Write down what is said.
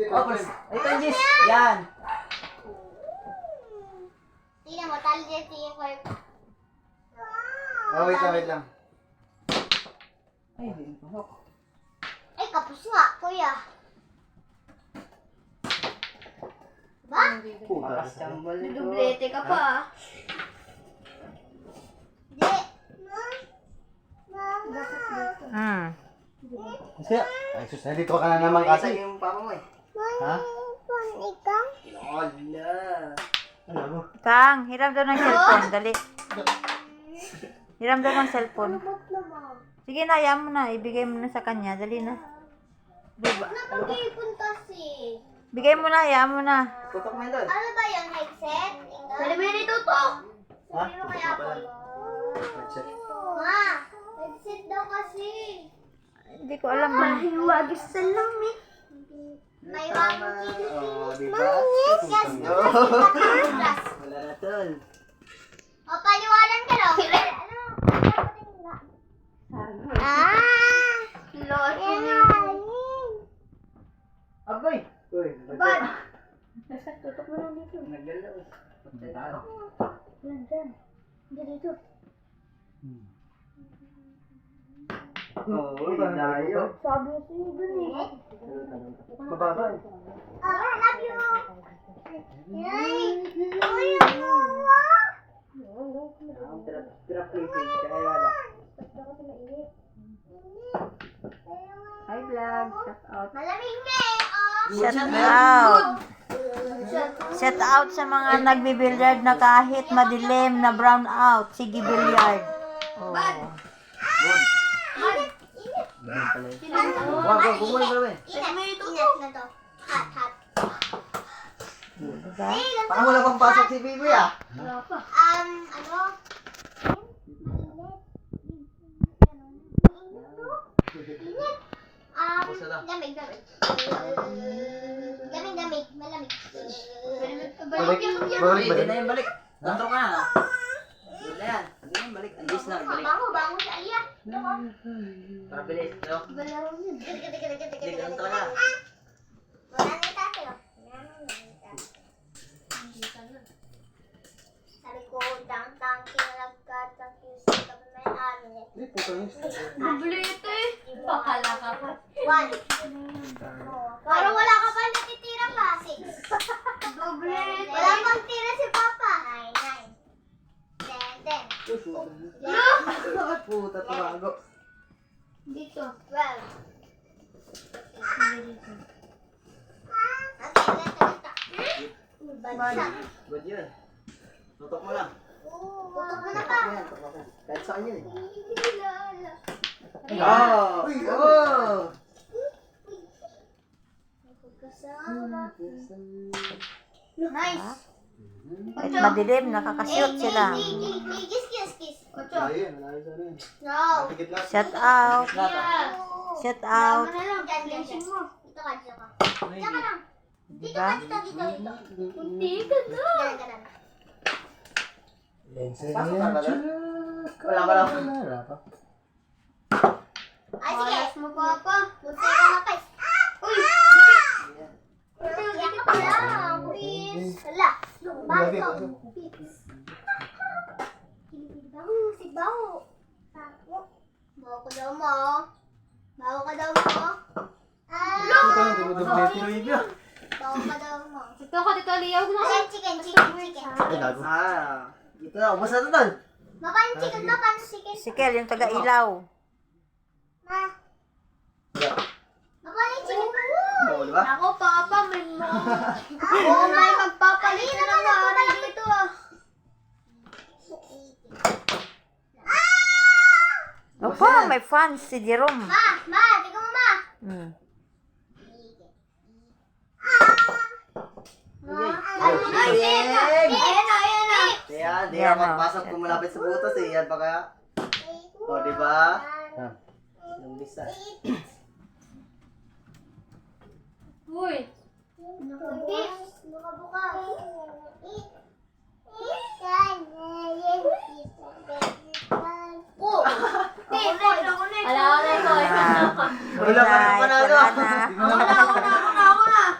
Focus. Ito yung Gis. Yan. Tingnan mo, talo dyan si Corp. Oh, wait lang. Ay, hindi ko hawak. Ay, kapos nga, kuya. Ba? Putas chambal nito. Dublete ka pa. Di. Kasi, ay sus, nandito ka na naman Kasi kasi. yung papa mo eh. Ha? Ikaw? Wala. Ano mo? Tang, hiram daw ng cellphone. Dali. Hiram daw ng cellphone. Sige na, ayaw mo na. Ibigay mo na sa kanya. Dali na. Napag-ipon kasi. Bigay mo na, ayaw mo na. Tutok mo yun doon. Ano ba yung headset? Pwede mo yun itutok. Ha? Sabi mo kay Apple. Check. Ma, headset daw kasi. Hindi ko alam. Mahiwagis sa langit. May wagong Oh, di ba? Yes, Wala na tol. O, paliwanan ka daw. Agoy! Uy, Bad. tutok mo lang dito. Nagalaw. Pagkatalo. Dito. Oo, dayo. Sabi ko sa'yo dun eh. Mababa. I love you. Yay! Kuya mo. Tira placing. Kaya wala. Hi vlog. Shout out. Malamig na eh. Oh. Shout out. Shout out sa mga nagbibilyard na kahit madilim na brown out. Sige bilyard. Oh. Wag, bumuhay ba ba? Inat na to. Hot. Diba? Parang wala pang pasok si Bibi ah. Ano? Lamig. Malamig. Balik ba? Hindi na yung balik. Kontrol ka na. Hindi na yan. Hindi na yung balik. Andis na, balik. Bango sa iya. Para bilis. No? Balaro yun. Hindi, ganun talaga. Wala na yung tate, oh. Sabi ko, tang-tang, kinalagkatang, kinalagkatang, may amin. Hindi, puta yun. Dublito eh. Bakala ka pa. 1. Parang wala ka pa natitira pa. 6. Dublito. Wala pang tira si Papa. 9. 10. Puta, tumago. Dito. 12. Okay, ganito. Bansa. Good yun. Tutok mo lang. Tutok mo na pa. Yan, tutok mo. Kahit saan yun eh. Ayan. Oh! Oh! Nice. Kahit madilim, nakakashoot sila. Kiss. Ayun, wala yun sana yun. No. Tikit lang. Shout out. Yeah. Shout out. Tama na lang. Dyan mo. Dito ka. Diyan ka lang. Dito Diba? ka. Dito. Diyan ka lang. Pasok ka ba doon? Wala. Wala pa. Ay, sige. Alas mo, Papa. Buti ka na, Pais. Uy! Iyak ka lang, please. Hala. Baso. Si Baho. Baho ka daw mo. Baho ka daw mo. Puta yun, dumudublete. Baho ka daw mo. Ito ka dito, liyaw na. Ayan, chicken. Ay, gago. Ah, dito na. Ubus na ito doon. Mapan chicken, mapan chicken. Si Kel, yung taga-ilaw. Ma. Mapan chicken. Oo, di ba? Ako, Papa, may mo. Oo, may magpapalit na ng mga dito ah. Opo, may fans si Jerome. Ma, tingnan mo ma. Hmm. Ayan na. Yan, di Yan, ako magpasok kung malapit sa butas eh. Yan pa kaya. O, di ba? Yung bisa. Uy. Oh, Ala ko na ito. Ah, Wala pa night, panalo. wala na. Tingnan lang